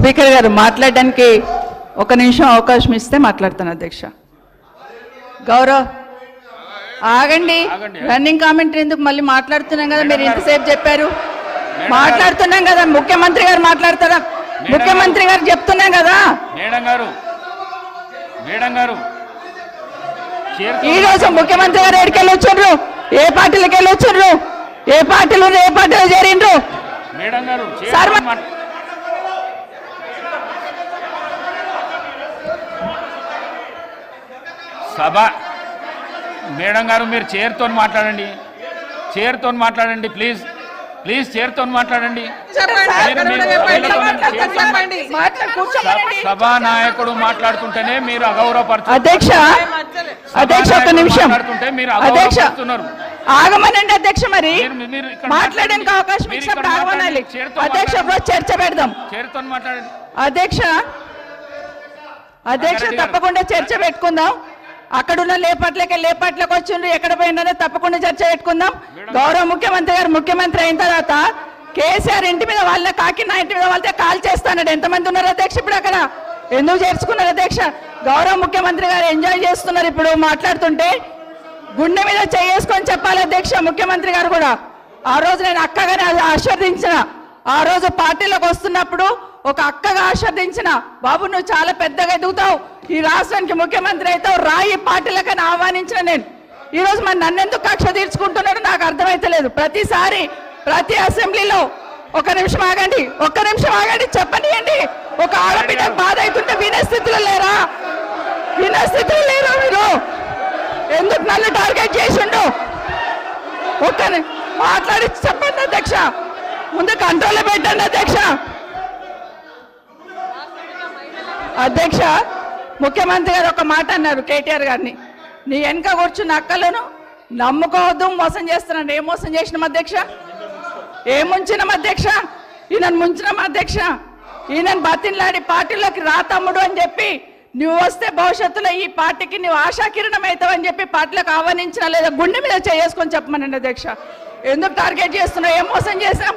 Speaker గారు మాట్లాడడానికి ఒక నిమిషం అవకాశం ఇస్తే మాట్లాడతాను అధ్యక్ష. గౌరవ్ ఆగండి, రన్నింగ్ కామెంటరీ ఎందుకు? మళ్ళీ మాట్లాడుతున్నాం కదా, మీరు ఇంతసేపు చెప్పారు. మాట్లాడుతున్నాం కదా, ముఖ్యమంత్రి గారు మాట్లాడతారా? ముఖ్యమంత్రి గారు చెప్తున్నాం కదా. ఈ రోజు ముఖ్యమంత్రి గారు ఎక్కడికి వెళ్ళి వచ్చారు? ఏ పార్టీలకు వెళ్ళి వచ్చారు? ఏ పార్టీలో చేరిండ్రు? సభ మేడం గారు మీరు చైర్తో మాట్లాడండి, చైర్తో మాట్లాడండి ప్లీజ్, ప్లీజ్ చైర్తో మాట్లాడండి. సభా నాయకుడు మాట్లాడుతుంటేనే మీరు అగౌరవపరుస్తున్నారు. అధ్యక్ష అధ్యక్ష ఒక నిమిషం, అధ్యక్ష ఆగమనండి అధ్యక్ష. మరి మాట్లాడడానికి అవకాశం ఇచ్చినప్పుడు ఆగమనాలి అధ్యక్ష. చర్చ పెడదాం. చైర్తో మాట్లాడండి అధ్యక్ష. అధ్యక్ష తప్పకుండా చర్చ పెట్టుకుందాం. అక్కడున్న లేపాట్లకు వచ్చిండ్రు, ఎక్కడ పోయిందో తప్పకుండా చర్చ పెట్టుకుందాం. గౌరవ ముఖ్యమంత్రి గారు ముఖ్యమంత్రి అయిన తర్వాత కేసీఆర్ ఇంటి మీద వాళ్ళ కాకినా ఇంటి మీద వాళ్ళతో కాల్ చేస్తానడు. ఎంతమంది ఉన్నారు అధ్యక్ష ఇప్పుడు అక్కడ? ఎందుకు చేర్చుకున్నారు అధ్యక్ష? గౌరవ ముఖ్యమంత్రి గారు ఎంజాయ్ చేస్తున్నారు ఇప్పుడు మాట్లాడుతుంటే. గుండె మీద చేసుకొని చెప్పాలి అధ్యక్ష ముఖ్యమంత్రి గారు కూడా. ఆ రోజు నేను అక్కగానే ఆశీర్వదించిన, ఆ రోజు పార్టీలోకి వస్తున్నప్పుడు ఒక అక్కగా ఆశీర్వదించిన, బాబు నువ్వు చాలా పెద్దగా ఎదుగుతావు, ఈ రాష్ట్రానికి ముఖ్యమంత్రి అవుతావు, రాయి పార్టీలకని ఆహ్వానించిన నేను. ఈరోజు మరి నన్నెందుకు కక్ష తీర్చుకుంటున్నాడు నాకు అర్థమైతలేదు. ప్రతిసారి ప్రతి అసెంబ్లీలో ఒక నిమిషం ఆగండి, ఒక్క నిమిషం ఆగండి, చెప్పనియండి. ఒక ఆడబిడ్డ బాధ అవుతుంటే వినే స్థితిలో లేరా? వినే స్థితిలో లేరా మీరు? ఎందుకు నన్ను టార్గెట్ చేసిండు? ఒక్క మాట్లాడి చెప్పండి అధ్యక్ష, ముందు కంట్రోల్లో పెట్టండి అధ్యక్ష. అధ్యక్ష ముఖ్యమంత్రి గారు ఒక మాట అన్నారు కేటీఆర్ గారిని, నీ వెనక కూర్చున్న అక్కలను నమ్ముకోవద్దు, మోసం చేస్తున్నాను. ఏం మోసం చేసినాం అధ్యక్ష? ఏం ముంచినాం అధ్యక్ష? ఈయనను ముంచినాం అధ్యక్ష. ఈయనను బతిన్లాడి పార్టీలోకి రా తమ్ముడు అని చెప్పి, నువ్వు వస్తే భవిష్యత్తులో ఈ పార్టీకి నువ్వు ఆశాకిరణం అవుతావు అని చెప్పి పార్టీలకు ఆహ్వానించినా లేదా గుండె మీద చేసుకొని చెప్పమనండి అధ్యక్ష. ఎందుకు టార్గెట్ చేస్తున్నావు? ఏం మోసం చేశాం?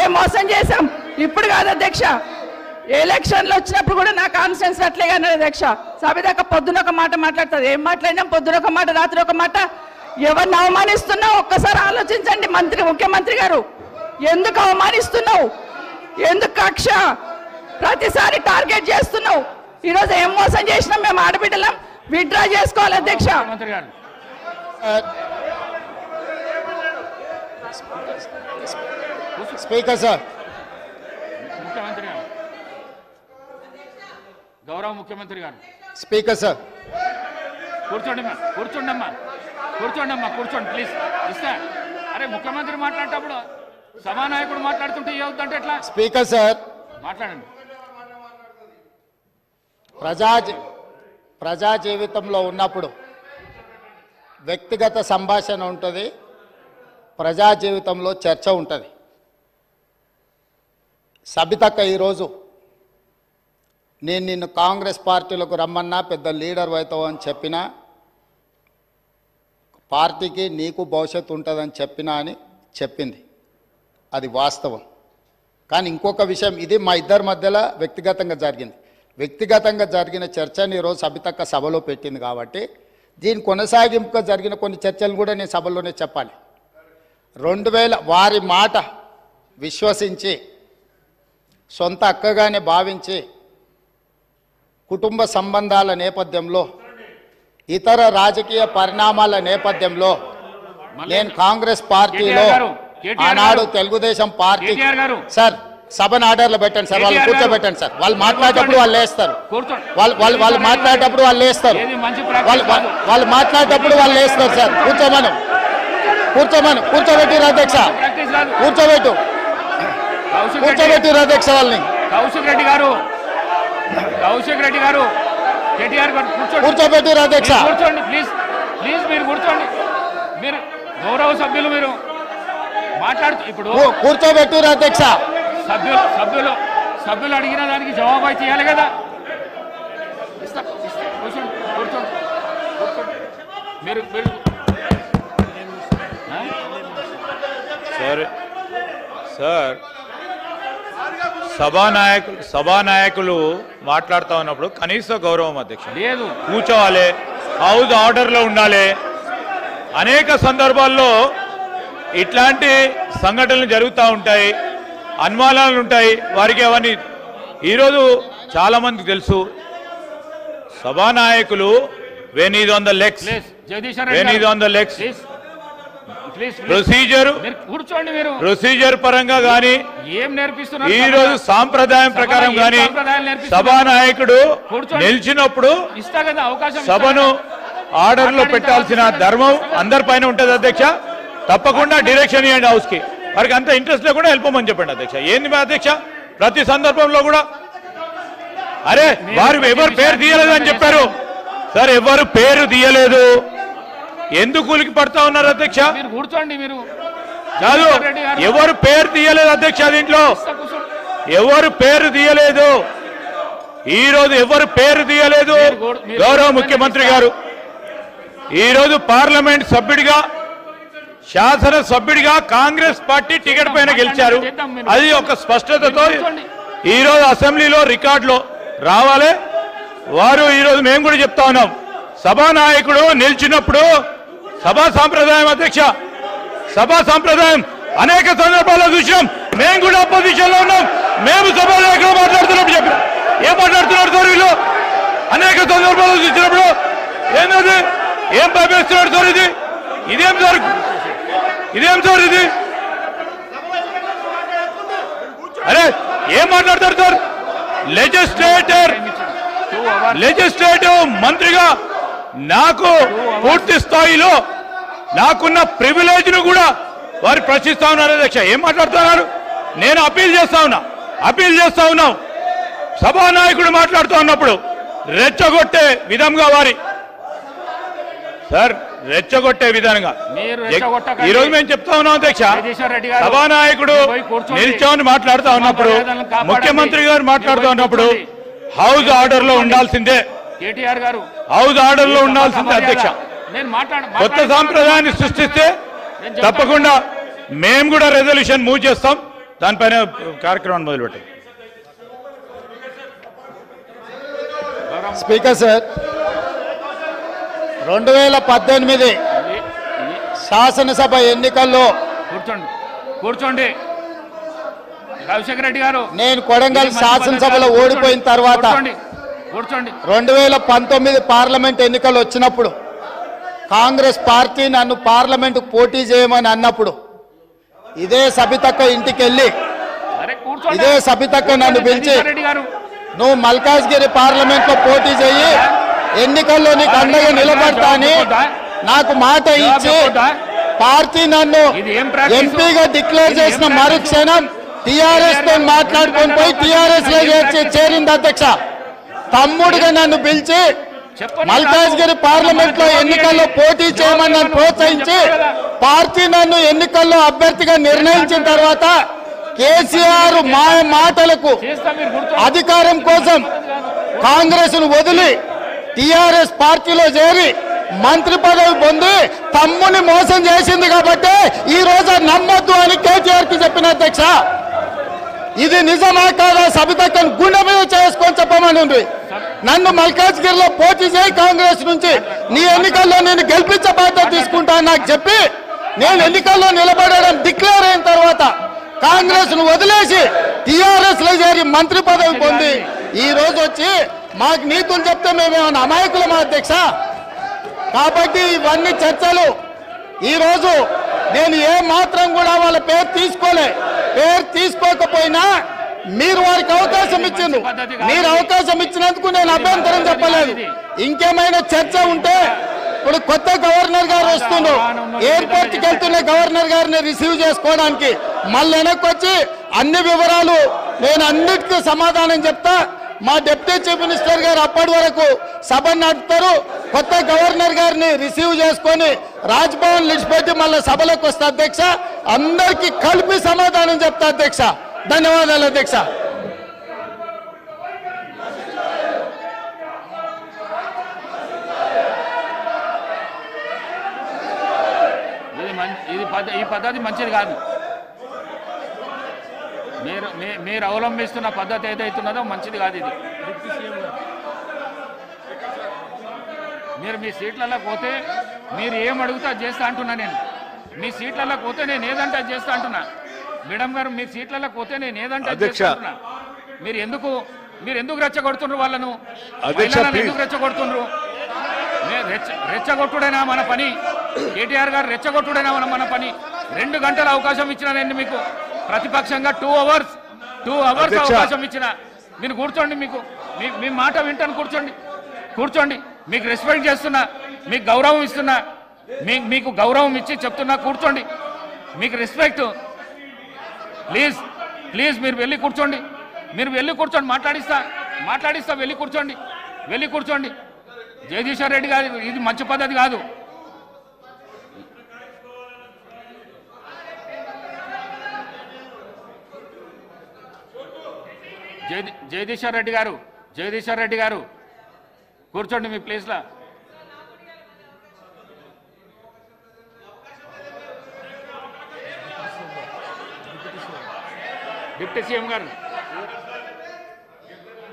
ఏం మోసం చేశాం? ఇప్పుడు కాదు అధ్యక్ష, ఎలక్షన్లు వచ్చినప్పుడు కూడా నా కాన్ఫిడెన్స్ అట్లేగా అధ్యక్ష. సభ దాకా పొద్దున ఒక మాట మాట్లాడుతుంది. ఏం మాట్లాడినాం? పొద్దున ఒక మాట, రాత్రి ఒక మాట. ఎవరిని అవమానిస్తున్నావు ఒక్కసారి ఆలోచించండి ముఖ్యమంత్రి గారు. ఎందుకు అవమానిస్తున్నావు? ఎందుకు కక్ష? ప్రతిసారి టార్గెట్ చేస్తున్నావు. ఈరోజు ఏం మోసం చేసినాం? మేము ఆడబిడ్డలం విత్డ్రా చేసుకోవాలి అధ్యక్ష. స్పీకర్ సార్, ముఖ్యమంత్రి గారు, గౌరవ ముఖ్యమంత్రి గారు. స్పీకర్ సార్ కూర్చోండి ప్లీజ్. ఇస్తా. అరే ముఖ్యమంత్రి మాట్లాడేటప్పుడు సభానాయకుడు మాట్లాడుతుంటే ఏమవుతుంటే ఎట్లా? స్పీకర్ సార్ మాట్లాడండి. ప్రజా జీవితంలో ఉన్నప్పుడు వ్యక్తిగత సంభాషణ ఉంటుంది, ప్రజా జీవితంలో చర్చ ఉంటుంది. సబితక్క ఈరోజు నేను నిన్ను కాంగ్రెస్ పార్టీలకు రమ్మన్నా, పెద్ద లీడర్ అవుతావు అని చెప్పినా, పార్టీకి నీకు భవిష్యత్తు ఉంటుందని చెప్పినా అని చెప్పింది. అది వాస్తవం. కానీ ఇంకొక విషయం, ఇది మా ఇద్దరి మధ్యలో వ్యక్తిగతంగా జరిగింది. వ్యక్తిగతంగా జరిగిన చర్చని ఈరోజు సబితక్క సభలో పెట్టింది కాబట్టి దీని కొనసాగింపుగా జరిగిన కొన్ని చర్చలు కూడా నేను సభలోనే చెప్పాలి. 2000 వారి మాట విశ్వసించి సొంత అక్కగానే భావించి కుటుంబ సంబంధాల నేపథ్యంలో, ఇతర రాజకీయ పరిణామాల నేపథ్యంలో నేను కాంగ్రెస్ పార్టీలో ఆనాడు తెలుగుదేశం పార్టీ సార్ సభను ఆర్డర్లో పెట్టండి సార్, వాళ్ళు కూర్చోబెట్టండి సార్. వాళ్ళు మాట్లాడేటప్పుడు వాళ్ళు లేస్తారు, వాళ్ళు మాట్లాడేటప్పుడు వాళ్ళు లేస్తారు, వాళ్ళు మాట్లాడేటప్పుడు వాళ్ళు లేస్తారు సార్. కూర్చోబెట్టిరు అధ్యక్ష, కూర్చోబెట్టిరు అధ్యక్ష వాళ్ళని. కౌశిక్ రెడ్డి గారు కేటీఆర్ గారు కూర్చోబెట్టిరు అధ్యక్ష. కూర్చోండి ప్లీజ్, మీరు కూర్చోండి. మీరు గౌరవ సభ్యులు, మీరు మాట్లాడుతూ ఇప్పుడు కూర్చోబెట్టిరు అధ్యక్ష. సభ్యులు అడిగిన దానికి జవాబు అయితే ఇవ్వాలి కదా. కూర్చోండి. మీరు సభానాయకులు మాట్లాడుతూ ఉన్నప్పుడు కనీస గౌరవం అధ్యక్ష లేదు, కూర్చోవాలి, హౌస్ ఆర్డర్లో ఉండాలి. అనేక సందర్భాల్లో ఇట్లాంటి సంఘటనలు జరుగుతూ ఉంటాయి, అనుమానాలు ఉంటాయి వారికి. అవన్నీ ఈరోజు చాలామందికి తెలుసు. సభానాయకులు when is on the legs, procedure పరంగా కానీ ఏం నేర్పిస్తున్నారు? ఈ రోజు సాంప్రదాయం ప్రకారం కానీ సభానాయకుడు నిలిచినప్పుడు ఇస్తా కదా అవకాశం, సభను ఆర్డర్ లో పెట్టాల్సిన ధర్మం అందరిపైన ఉంటుంది అధ్యక్ష. తప్పకుండా డైరెక్షన్ ఇవ్వండి హౌస్ కి. వారికి అంత ఇంట్రెస్ట్ లేకుండా వెళ్ళిపోమని చెప్పండి అధ్యక్ష. ఏంది మా అధ్యక్ష ప్రతి సందర్భంలో కూడా అరే వారు ఎవరు పేరు తీయలేదు అని చెప్పారు సార్. ఎవరు పేరు తీయలేదు, ఎందుకు కూలికి పడతా ఉన్నారు అధ్యక్ష? మీరు కూర్చోండి. మీరు కాదు, ఎవరు పేరు తీయలేదు అధ్యక్ష. దీంట్లో ఎవరు పేరు తీయలేదు. ఈ రోజు ఎవరు పేరు తీయలేదు. గౌరవ ముఖ్యమంత్రి గారు ఈరోజు పార్లమెంట్ సభ్యుడిగా, శాసన సభ్యుడిగా కాంగ్రెస్ పార్టీ టికెట్ పైన గెలిచారు. అది ఒక స్పష్టతతో ఈరోజు అసెంబ్లీలో రికార్డులో రావాలి. వారు ఈరోజు మేము కూడా చెప్తా ఉన్నాం, సభానాయకుడు నిలిచినప్పుడు సభా సాంప్రదాయం అధ్యక్ష, సభా సాంప్రదాయం అనేక సందర్భాల్లో చూసాం. మేము కూడా అపోజిషన్ లో ఉన్నాం. మేము సభానాయకులు మాట్లాడుతున్నప్పుడు చెప్పిన ఏం మాట్లాడుతున్నారు సార్ వీళ్ళు? అనేక సందర్భాల్లో చూసినప్పుడు ఏంటది, ఏం భయపేస్తున్నాడు సార్? ఇదేం సార్? ఇది అరే ఏం మాట్లాడతారు సార్? లెజిస్లేటివ్ మంత్రిగా నాకు పూర్తి స్థాయిలో నాకున్న ప్రివిలేజ్ ను కూడా వారు ప్రశ్నిస్తా ఉన్నారు అధ్యక్ష. ఏం మాట్లాడుతున్నారు? నేను అప్పీల్ చేస్తా ఉన్నాం. సభానాయకుడు మాట్లాడుతూ ఉన్నప్పుడు రెచ్చగొట్టే విధంగా రెచ్చగొట్టే విధంగా ఈరోజు మేము చెప్తా ఉన్నాం అధ్యక్ష. సభానాయకుడు నిల్చొని మాట్లాడుతూ ఉన్నప్పుడు, ముఖ్యమంత్రి గారు మాట్లాడుతూ ఉన్నప్పుడు హౌస్ ఆర్డర్ లో ఉండాల్సిందే. కేటీఆర్ గారు హౌస్ ఆర్డర్ లో ఉండాల్సిందే అధ్యక్ష. కొత్త సాంప్రదాయాన్ని సృష్టిస్తే తప్పకుండా మేము కూడా రెజల్యూషన్ మూవ్ చేస్తాం. దానిపైన కార్యక్రమాన్ని మొదలుపెట్టాం. స్పీకర్ సార్, 2018 శాసనసభ ఎన్నికల్లో కూర్చోండి రాజశేఖర రెడ్డి గారు, నేను కొడంగల్ శాసనసభలో ఓడిపోయిన తర్వాత 2019 పార్లమెంట్ ఎన్నికలు వచ్చినప్పుడు కాంగ్రెస్ పార్టీ నన్ను పార్లమెంటు పోటీ చేయమని అన్నప్పుడు ఇదే సబితక్క ఇంటికి వెళ్ళి ఇదే సబితక్క నన్ను పిలిచి నువ్వు మల్కాజ్గిరి పార్లమెంట్ లో పోటీ చేయి, ఎన్నికల్లో నీకు అండగా నిలబడతా అని నాకు మాట ఇచ్చి పార్టీ నన్ను ఎంపీగా డిక్లేర్ చేసిన మరుక్షణం టిఆర్ఎస్ తో మాట్లాడుకొని పోయి టిఆర్ఎస్ లో చేరింది అధ్యక్ష. తమ్ముడుగా నన్ను పిలిచి మల్కాజ్గిరి పార్లమెంట్ లో ఎన్నికల్లో పోటీ చేయమని నన్ను ప్రోత్సహించి పార్టీ నన్ను ఎన్నికల్లో అభ్యర్థిగా నిర్ణయించిన తర్వాత కేసీఆర్ మాటలకు అధికారం కోసం కాంగ్రెస్ ను వదిలి టిఆర్ఎస్ పార్టీలో చేరి మంత్రి పదవి పొంది తమ్ముని మోసం చేసింది కాబట్టి ఈ రోజు నమ్మొద్దు అని కేటీఆర్ కి చెప్పిన అధ్యక్ష. ఇది నిజమా కాదా సబితక్కను గుండె మీద చేసుకొని చెప్పమని ఉంది. నన్ను మల్కాజ్గిరిలో పోటీ చేయి కాంగ్రెస్ నుంచి, నీ ఎన్నికల్లో నేను గెలిపించే బాధ్యత తీసుకుంటా నాకు చెప్పి నేను ఎన్నికల్లో నిలబడడం డిక్లేర్ అయిన తర్వాత కాంగ్రెస్ ను వదిలేసి టిఆర్ఎస్ లో చేరి మంత్రి పదవి పొంది ఈ రోజు వచ్చి మాకు నీతులు చెప్తే మేమేమన్నా అమాయకులమా అధ్యక్ష? కాబట్టి ఇవన్నీ చర్చలు. ఈ రోజు నేను ఏ మాత్రం కూడా వాళ్ళ పేరు తీసుకోకపోయినా మీరు వారికి అవకాశం ఇచ్చిండ్రు. మీరు అవకాశం ఇచ్చినందుకు నేను అభ్యంతరం చెప్పలేదు. ఇంకేమైనా చర్చ ఉంటే ఇప్పుడు కొత్త గవర్నర్ గారు వస్తుండ్రు, ఎయిర్పోర్ట్ కి వెళ్తున్న గవర్నర్ గారిని రిసీవ్ చేసుకోవడానికి మళ్ళీ వెనక్కి వచ్చి అన్ని వివరాలు నేను అన్నిటికీ సమాధానం చెప్తా. మా డిప్యూటీ చీఫ్ మినిస్టర్ గారు అప్పటి వరకు సభను నడుపుతారు. కొత్త గవర్నర్ గారిని రిసీవ్ చేసుకొని రాజ్భవన్ విడిచిపెట్టి మళ్ళీ సభలోకి వస్తా అధ్యక్ష. అందరికీ కలిపి సమాధానం చెప్తా అధ్యక్ష. ధన్యవాదాలు అధ్యక్ష. ఈ పద్ధతి మంచిది కాదు. మీరు అవలంబిస్తున్న పద్ధతి ఏదైతున్నదో మంచిది కాదు ఇది. మీరు మీ సీట్లలో పోతే మీరు ఏం అడుగుతా అది చేస్తా అంటున్నా. నేను మీ సీట్లలో పోతే నేను ఏదంటే అది చేస్తా అంటున్నా. మేడం గారు మీ సీట్లలో పోతే నేను ఏదంటే అది చేస్తా అంటున్నా. మీరు ఎందుకు రెచ్చగొడుతుండ్రు వాళ్ళను? ఎందుకు రెచ్చగొడుతుండ్రు? రెచ్చగొట్టుడైనా మన పని. కేటీఆర్ గారు రెచ్చగొట్టుడైనా మన పని. 2 గంటల అవకాశం ఇచ్చిన నేను మీకు ప్రతిపక్షంగా 2 అవర్స్ అవకాశం ఇచ్చిన. మీరు కూర్చోండి. మీ మాట వింటాను. కూర్చోండి. మీకు రెస్పెక్ట్ చేస్తున్నా, మీకు గౌరవం ఇస్తున్నా, మీకు గౌరవం ఇచ్చి చెప్తున్నా. కూర్చోండి. మీకు రెస్పెక్ట్. ప్లీజ్ మీరు వెళ్ళి కూర్చోండి. మాట్లాడిస్తా. వెళ్ళి కూర్చోండి. జగదీశ్వర్ రెడ్డి గారు ఇది మంచి పద్ధతి కాదు. జగదీశ్వర్ రెడ్డి గారు కూర్చోండి మీ ప్లేస్లో. డిప్యూటీ సీఎం గారు